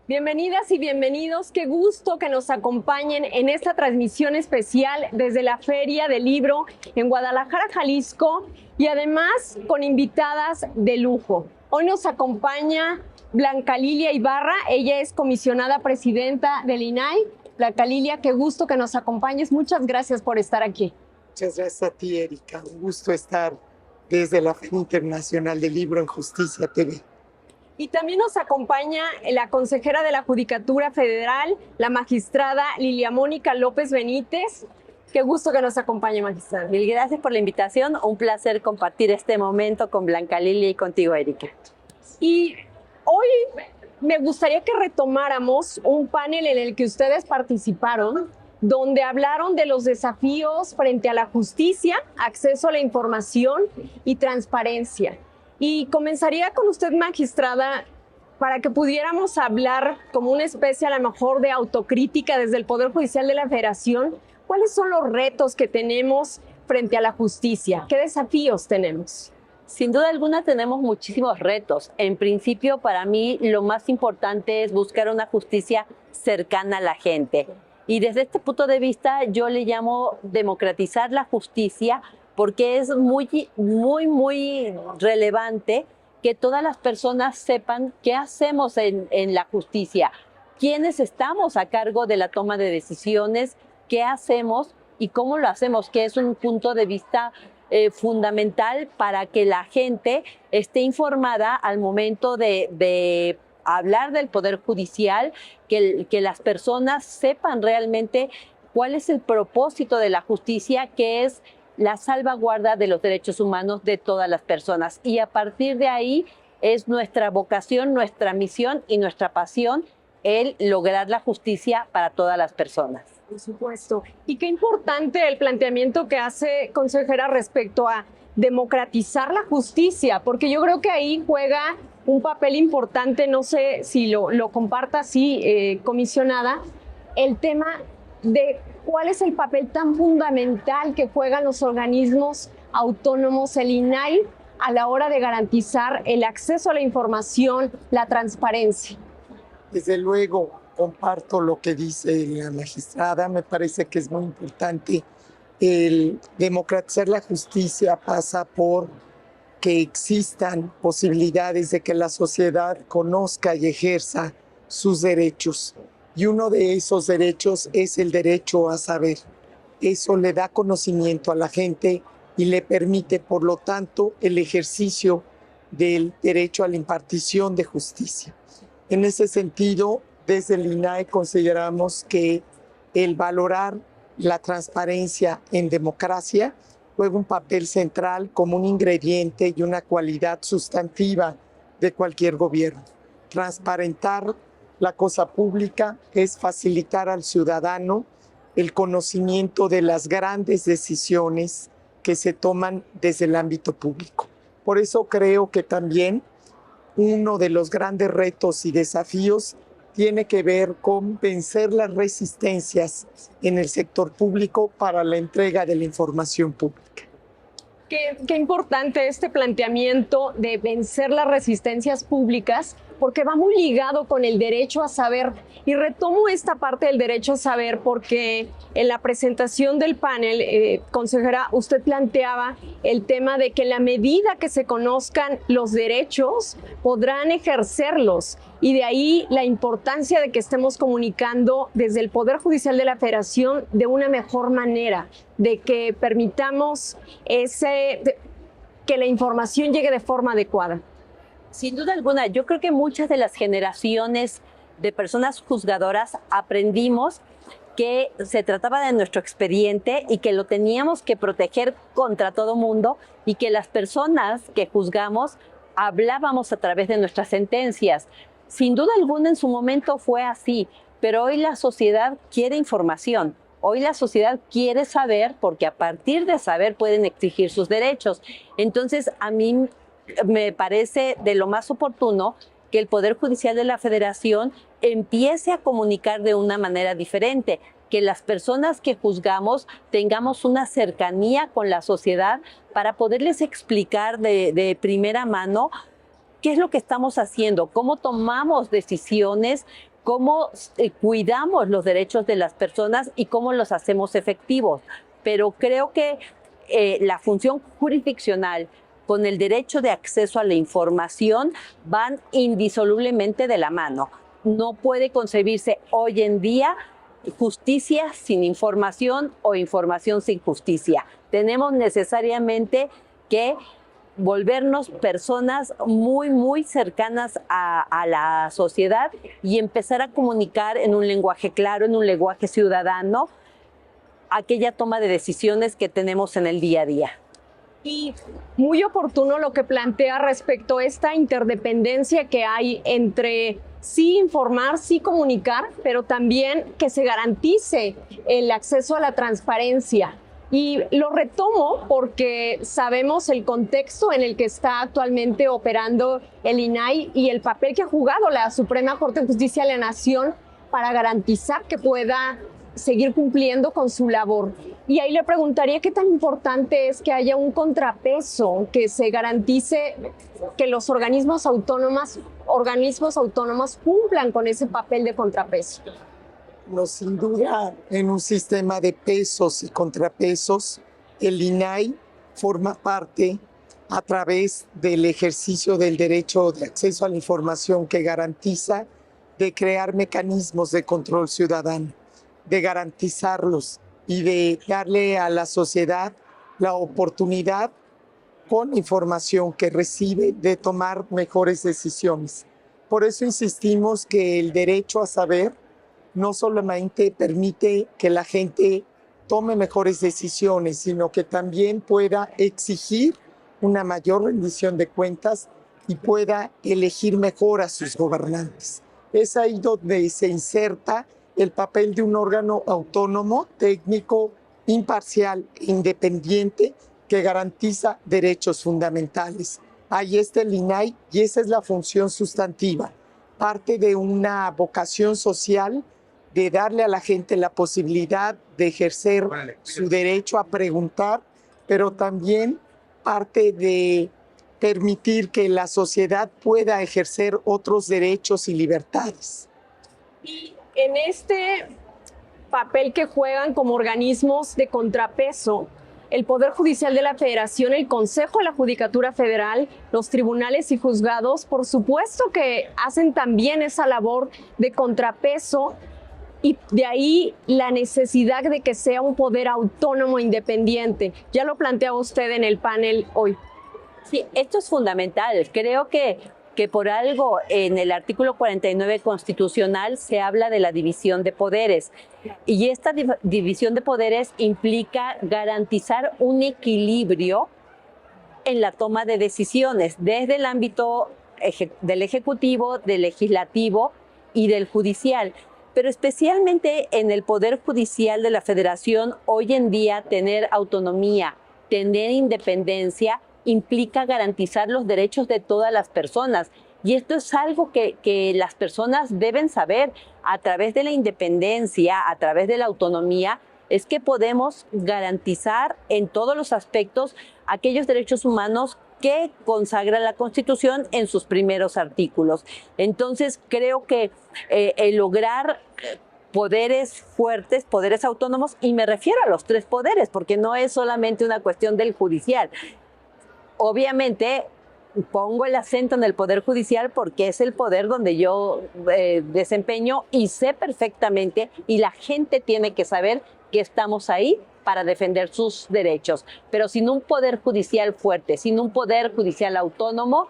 Bienvenidas y bienvenidos. Qué gusto que nos acompañen en esta transmisión especial desde la Feria del Libro en Guadalajara, Jalisco, y además con invitadas de lujo. Hoy nos acompaña Blanca Lilia Ibarra. Ella es comisionada presidenta del INAI. Blanca Lilia, qué gusto que nos acompañes. Muchas gracias por estar aquí. Muchas gracias a ti, Erika. Un gusto estar desde la Feria Internacional del Libro en Justicia TV. Y también nos acompaña la consejera de la Judicatura Federal, la magistrada Lilia Mónica López Benítez. Qué gusto que nos acompañe, magistrada. Mil gracias por la invitación. Un placer compartir este momento con Blanca Lilia y contigo, Erika. Y hoy me gustaría que retomáramos un panel en el que ustedes participaron, donde hablaron de los desafíos frente a la justicia, acceso a la información y transparencia. Y comenzaría con usted, magistrada, para que pudiéramos hablar como una especie a lo mejor de autocrítica desde el Poder Judicial de la Federación. ¿Cuáles son los retos que tenemos frente a la justicia? ¿Qué desafíos tenemos? Sin duda alguna tenemos muchísimos retos. En principio, para mí, lo más importante es buscar una justicia cercana a la gente. Y desde este punto de vista, yo le llamo democratizar la justicia, porque es muy relevante que todas las personas sepan qué hacemos en la justicia, quiénes estamos a cargo de la toma de decisiones, qué hacemos y cómo lo hacemos, que es un punto de vista fundamental para que la gente esté informada al momento de hablar del Poder Judicial, que las personas sepan realmente cuál es el propósito de la justicia, que es la salvaguarda de los derechos humanos de todas las personas. Y a partir de ahí es nuestra vocación, nuestra misión y nuestra pasión el lograr la justicia para todas las personas. Por supuesto. Y qué importante el planteamiento que hace, consejera, respecto a democratizar la justicia, porque yo creo que ahí juega un papel importante, no sé si lo comparta así, comisionada, el tema de cuál es el papel tan fundamental que juegan los organismos autónomos, el INAI, a la hora de garantizar el acceso a la información, la transparencia. Desde luego, comparto lo que dice la magistrada. Me parece que es muy importante. El democratizar la justicia pasa por que existan posibilidades de que la sociedad conozca y ejerza sus derechos. Y uno de esos derechos es el derecho a saber. Eso le da conocimiento a la gente y le permite, por lo tanto, el ejercicio del derecho a la impartición de justicia. En ese sentido, desde el INAI consideramos que el valorar la transparencia en democracia juega un papel central como un ingrediente y una cualidad sustantiva de cualquier gobierno. Transparentar la cosa pública es facilitar al ciudadano el conocimiento de las grandes decisiones que se toman desde el ámbito público. Por eso creo que también uno de los grandes retos y desafíos tiene que ver con vencer las resistencias en el sector público para la entrega de la información pública. Qué importante este planteamiento de vencer las resistencias públicas, porque va muy ligado con el derecho a saber. Y retomo esta parte del derecho a saber porque en la presentación del panel, consejera, usted planteaba el tema de que en la medida que se conozcan los derechos, podrán ejercerlos. Y de ahí la importancia de que estemos comunicando desde el Poder Judicial de la Federación de una mejor manera, de que permitamos que la información llegue de forma adecuada. Sin duda alguna, yo creo que muchas de las generaciones de personas juzgadoras aprendimos que se trataba de nuestro expediente y que lo teníamos que proteger contra todo mundo y que las personas que juzgamos hablábamos a través de nuestras sentencias. Sin duda alguna en su momento fue así, pero hoy la sociedad quiere información. Hoy la sociedad quiere saber porque a partir de saber pueden exigir sus derechos. Entonces a mí me parece de lo más oportuno que el Poder Judicial de la Federación empiece a comunicar de una manera diferente, que las personas que juzgamos tengamos una cercanía con la sociedad para poderles explicar de primera mano qué es lo que estamos haciendo, cómo tomamos decisiones, cómo cuidamos los derechos de las personas y cómo los hacemos efectivos. Pero creo que la función jurisdiccional con el derecho de acceso a la información van indisolublemente de la mano. No puede concebirse hoy en día justicia sin información o información sin justicia. Tenemos necesariamente que volvernos personas muy, muy cercanas a la sociedad y empezar a comunicar en un lenguaje claro, en un lenguaje ciudadano, aquella toma de decisiones que tenemos en el día a día. Y muy oportuno lo que plantea respecto a esta interdependencia que hay entre sí informar, sí comunicar, pero también que se garantice el acceso a la transparencia. Y lo retomo porque sabemos el contexto en el que está actualmente operando el INAI y el papel que ha jugado la Suprema Corte de Justicia de la Nación para garantizar que pueda seguir cumpliendo con su labor. Y ahí le preguntaría qué tan importante es que haya un contrapeso, que se garantice que los organismos autónomos cumplan con ese papel de contrapeso. No, sin duda, en un sistema de pesos y contrapesos, el INAI forma parte a través del ejercicio del derecho de acceso a la información que garantiza de crear mecanismos de control ciudadano, de garantizarlos y de darle a la sociedad la oportunidad con información que recibe de tomar mejores decisiones. Por eso insistimos que el derecho a saber no solamente permite que la gente tome mejores decisiones, sino que también pueda exigir una mayor rendición de cuentas y pueda elegir mejor a sus gobernantes. Es ahí donde se inserta el papel de un órgano autónomo, técnico, imparcial, independiente, que garantiza derechos fundamentales. Ahí está el INAI y esa es la función sustantiva, parte de una vocación social de darle a la gente la posibilidad de ejercer su derecho a preguntar, pero también parte de permitir que la sociedad pueda ejercer otros derechos y libertades. Y en este papel que juegan como organismos de contrapeso, el Poder Judicial de la Federación, el Consejo de la Judicatura Federal, los tribunales y juzgados, por supuesto que hacen también esa labor de contrapeso, y de ahí la necesidad de que sea un poder autónomo independiente. Ya lo planteaba usted en el panel hoy. Sí, esto es fundamental. Creo que por algo en el artículo 49 constitucional se habla de la división de poderes. Y esta división de poderes implica garantizar un equilibrio en la toma de decisiones desde el ámbito del Ejecutivo, del Legislativo y del Judicial. Pero especialmente en el Poder Judicial de la Federación, hoy en día tener autonomía, tener independencia, implica garantizar los derechos de todas las personas. Y esto es algo que las personas deben saber. A través de la independencia, a través de la autonomía, es que podemos garantizar en todos los aspectos aquellos derechos humanos que consagra la Constitución en sus primeros artículos. Entonces, creo que el lograr poderes fuertes, poderes autónomos, y me refiero a los tres poderes, porque no es solamente una cuestión del judicial. Obviamente, pongo el acento en el Poder Judicial porque es el poder donde yo desempeño y sé perfectamente, y la gente tiene que saber que estamos ahí para defender sus derechos. Pero sin un poder judicial fuerte, sin un poder judicial autónomo,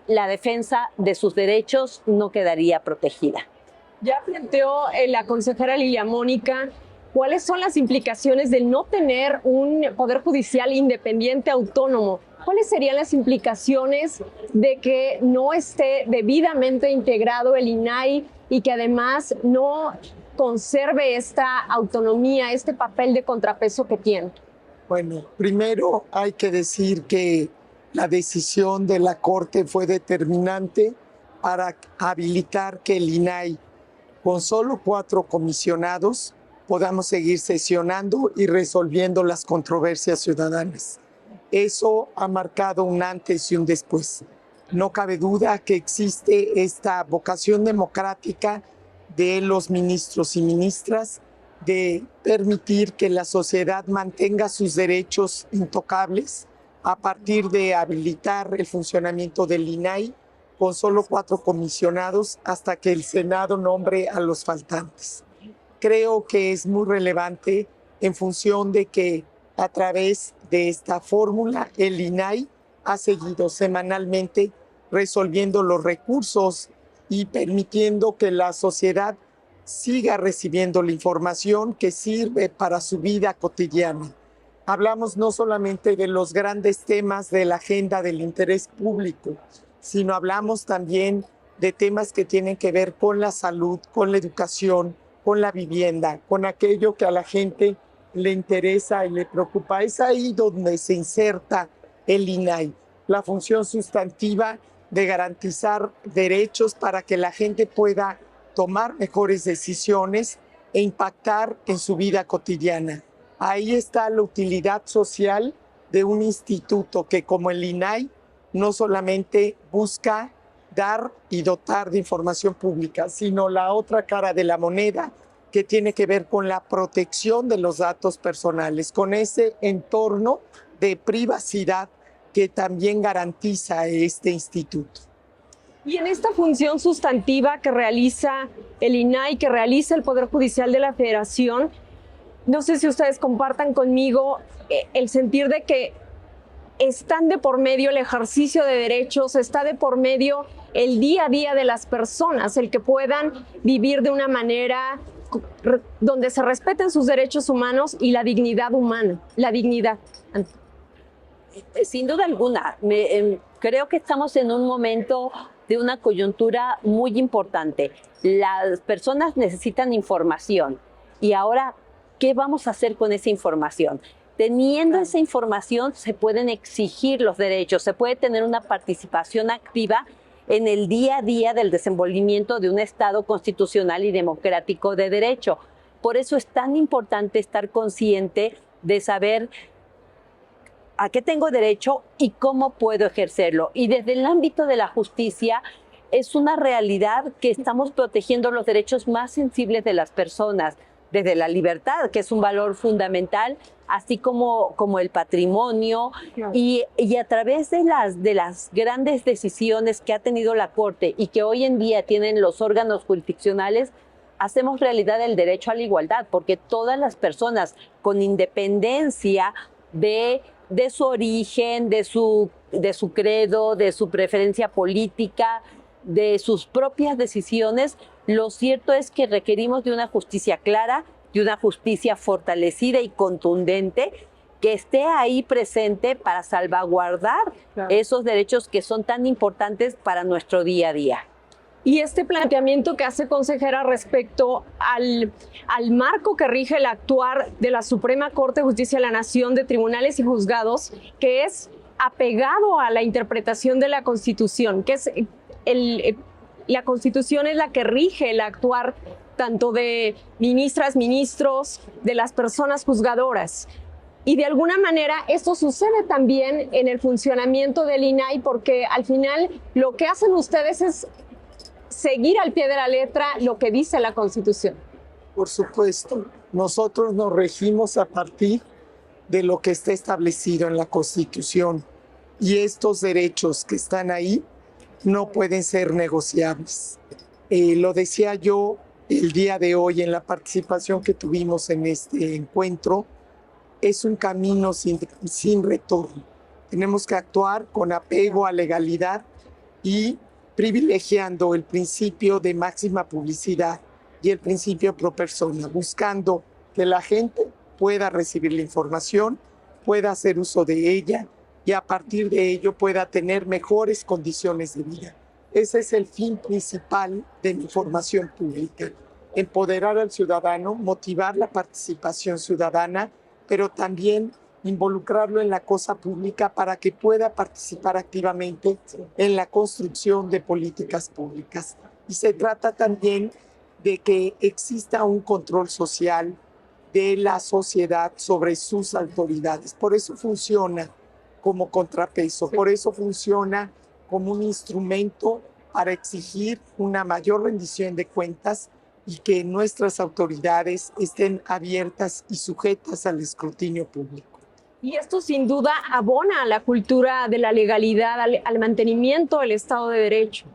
la defensa de sus derechos no quedaría protegida. Ya planteó la consejera Lilia Mónica cuáles son las implicaciones de no tener un poder judicial independiente autónomo. ¿Cuáles serían las implicaciones de que no esté debidamente integrado el INAI y que además no conserve esta autonomía, este papel de contrapeso que tiene? Bueno, primero hay que decir que la decisión de la Corte fue determinante para habilitar que el INAI, con solo 4 comisionados, podamos seguir sesionando y resolviendo las controversias ciudadanas. Eso ha marcado un antes y un después. No cabe duda que existe esta vocación democrática de los ministros y ministras, de permitir que la sociedad mantenga sus derechos intocables a partir de habilitar el funcionamiento del INAI con solo 4 comisionados hasta que el Senado nombre a los faltantes. Creo que es muy relevante en función de que a través de esta fórmula el INAI ha seguido semanalmente resolviendo los recursos y permitiendo que la sociedad siga recibiendo la información que sirve para su vida cotidiana. Hablamos no solamente de los grandes temas de la agenda del interés público, sino hablamos también de temas que tienen que ver con la salud, con la educación, con la vivienda, con aquello que a la gente le interesa y le preocupa. Es ahí donde se inserta el INAI, la función sustantiva de garantizar derechos para que la gente pueda tomar mejores decisiones e impactar en su vida cotidiana. Ahí está la utilidad social de un instituto que, como el INAI, no solamente busca dar y dotar de información pública, sino la otra cara de la moneda que tiene que ver con la protección de los datos personales, con ese entorno de privacidad que también garantiza este instituto. Y en esta función sustantiva que realiza el INAI, que realiza el Poder Judicial de la Federación, no sé si ustedes compartan conmigo el sentir de que están de por medio el ejercicio de derechos, está de por medio el día a día de las personas, el que puedan vivir de una manera donde se respeten sus derechos humanos y la dignidad humana, la dignidad. Sin duda alguna, creo que estamos en un momento de una coyuntura muy importante. Las personas necesitan información y ahora, ¿qué vamos a hacer con esa información? Teniendo esa información se pueden exigir los derechos, se puede tener una participación activa en el día a día del desenvolvimiento de un Estado constitucional y democrático de derecho. Por eso es tan importante estar consciente de saber a qué tengo derecho y cómo puedo ejercerlo. Y desde el ámbito de la justicia es una realidad que estamos protegiendo los derechos más sensibles de las personas, desde la libertad, que es un valor fundamental, así como el patrimonio, y a través de las grandes decisiones que ha tenido la Corte y que hoy en día tienen los órganos jurisdiccionales, hacemos realidad el derecho a la igualdad, porque todas las personas, con independencia de su origen, de su credo, de su preferencia política, de sus propias decisiones, lo cierto es que requerimos de una justicia clara, de una justicia fortalecida y contundente, que esté ahí presente para salvaguardar esos derechos que son tan importantes para nuestro día a día. Y este planteamiento que hace consejera respecto al marco que rige el actuar de la Suprema Corte de Justicia de la Nación, de tribunales y juzgados, que es apegado a la interpretación de la Constitución, que es la Constitución es la que rige el actuar tanto de ministras, ministros, de las personas juzgadoras. Y de alguna manera esto sucede también en el funcionamiento del INAI, porque al final lo que hacen ustedes es seguir al pie de la letra lo que dice la Constitución. Por supuesto, nosotros nos regimos a partir de lo que está establecido en la Constitución y estos derechos que están ahí no pueden ser negociables. Lo decía yo el día de hoy en la participación que tuvimos en este encuentro, es un camino sin retorno. Tenemos que actuar con apego a legalidad y privilegiando el principio de máxima publicidad y el principio pro persona, buscando que la gente pueda recibir la información, pueda hacer uso de ella y a partir de ello pueda tener mejores condiciones de vida. Ese es el fin principal de la información pública, empoderar al ciudadano, motivar la participación ciudadana, pero también involucrarlo en la cosa pública para que pueda participar activamente en la construcción de políticas públicas. Y se trata también de que exista un control social de la sociedad sobre sus autoridades. Por eso funciona como contrapeso, por eso funciona como un instrumento para exigir una mayor rendición de cuentas, y que nuestras autoridades estén abiertas y sujetas al escrutinio público. Y esto sin duda abona a la cultura de la legalidad, al mantenimiento del Estado de Derecho.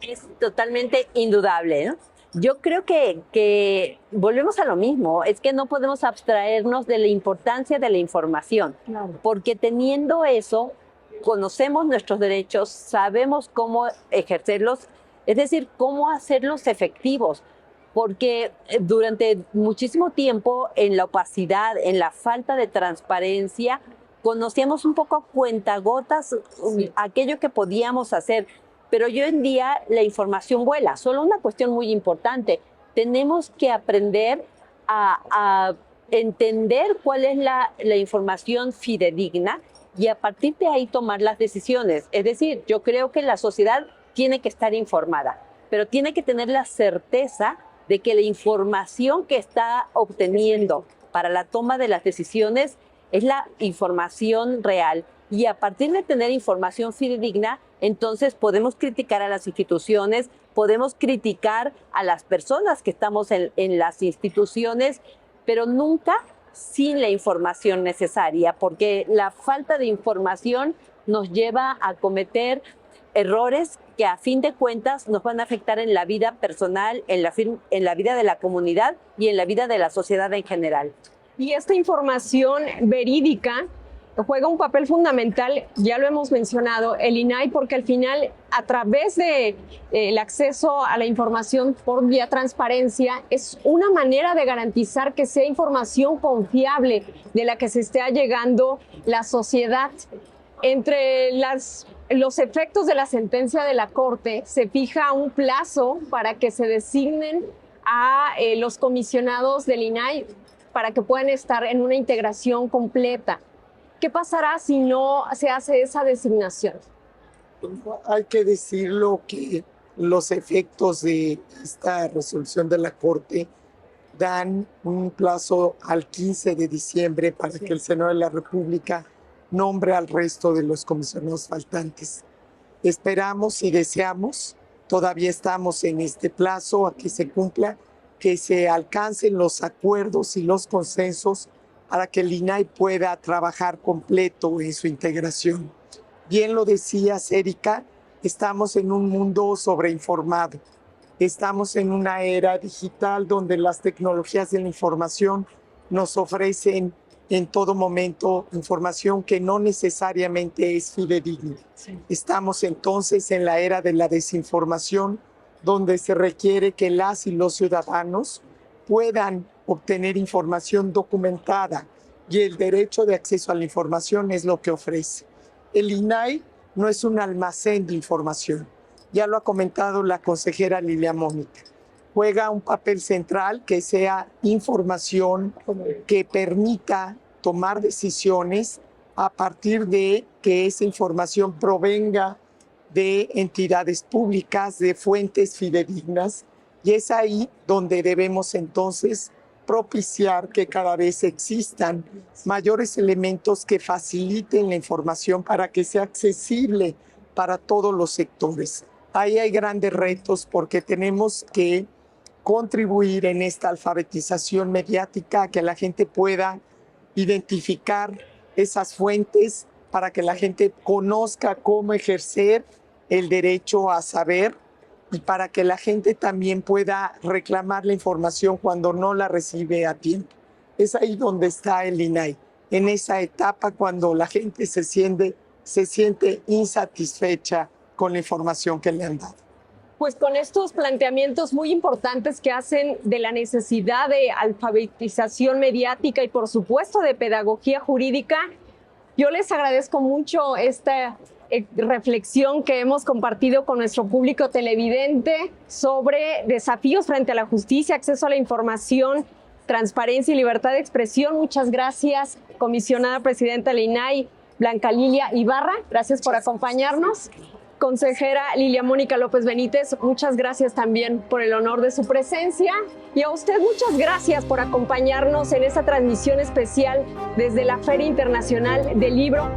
Es totalmente indudable, ¿no? Yo creo que volvemos a lo mismo, es que no podemos abstraernos de la importancia de la información, Claro. porque teniendo eso, conocemos nuestros derechos, sabemos cómo ejercerlos, es decir, cómo hacerlos efectivos, porque durante muchísimo tiempo en la opacidad, en la falta de transparencia, conocíamos un poco a cuentagotas aquello que podíamos hacer. Pero hoy en día la información vuela. Solo una cuestión muy importante. Tenemos que aprender a entender cuál es la información fidedigna y a partir de ahí tomar las decisiones. Es decir, yo creo que la sociedad tiene que estar informada, pero tiene que tener la certeza de que la información que está obteniendo para la toma de las decisiones es la información real. Y a partir de tener información fidedigna, entonces podemos criticar a las instituciones, podemos criticar a las personas que estamos en las instituciones, pero nunca sin la información necesaria, porque la falta de información nos lleva a cometer errores que a fin de cuentas nos van a afectar en la vida personal, en la vida de la comunidad y en la vida de la sociedad en general. Y esta información verídica juega un papel fundamental, ya lo hemos mencionado, el INAI, porque al final, a través de el acceso a la información por vía transparencia, es una manera de garantizar que sea información confiable de la que se esté llegando la sociedad. Entre los efectos de la sentencia de la Corte, se fija un plazo para que se designen a los comisionados del INAI para que puedan estar en una integración completa. ¿Qué pasará si no se hace esa designación? Hay que decirlo que los efectos de esta resolución de la Corte dan un plazo al 15 de diciembre para que el Senado de la República nombre al resto de los comisionados faltantes. Esperamos y deseamos, todavía estamos en este plazo a que se cumpla, que se alcancen los acuerdos y los consensos para que el INAI pueda trabajar completo en su integración. Bien lo decías, Erika, estamos en un mundo sobreinformado. Estamos en una era digital donde las tecnologías de la información nos ofrecen en todo momento información que no necesariamente es fidedigna. Sí. Estamos entonces en la era de la desinformación, donde se requiere que las y los ciudadanos puedan obtener información documentada, y el derecho de acceso a la información es lo que ofrece. El INAI no es un almacén de información, ya lo ha comentado la consejera Lilia Mónica. Juega un papel central que sea información que permita tomar decisiones a partir de que esa información provenga de entidades públicas, de fuentes fidedignas, y es ahí donde debemos entonces propiciar que cada vez existan mayores elementos que faciliten la información para que sea accesible para todos los sectores. Ahí hay grandes retos porque tenemos que contribuir en esta alfabetización mediática, que la gente pueda identificar esas fuentes para que la gente conozca cómo ejercer el derecho a saber y para que la gente también pueda reclamar la información cuando no la recibe a tiempo. Es ahí donde está el INAI, en esa etapa cuando la gente se siente insatisfecha con la información que le han dado. Pues con estos planteamientos muy importantes que hacen de la necesidad de alfabetización mediática y por supuesto de pedagogía jurídica, yo les agradezco mucho esta reflexión que hemos compartido con nuestro público televidente sobre desafíos frente a la justicia, acceso a la información, transparencia y libertad de expresión. Muchas gracias, comisionada presidenta del INAI, Blanca Lilia Ibarra. Gracias por acompañarnos. Consejera Lilia Mónica López Benítez, muchas gracias también por el honor de su presencia. Y a usted muchas gracias por acompañarnos en esta transmisión especial desde la Feria Internacional del Libro.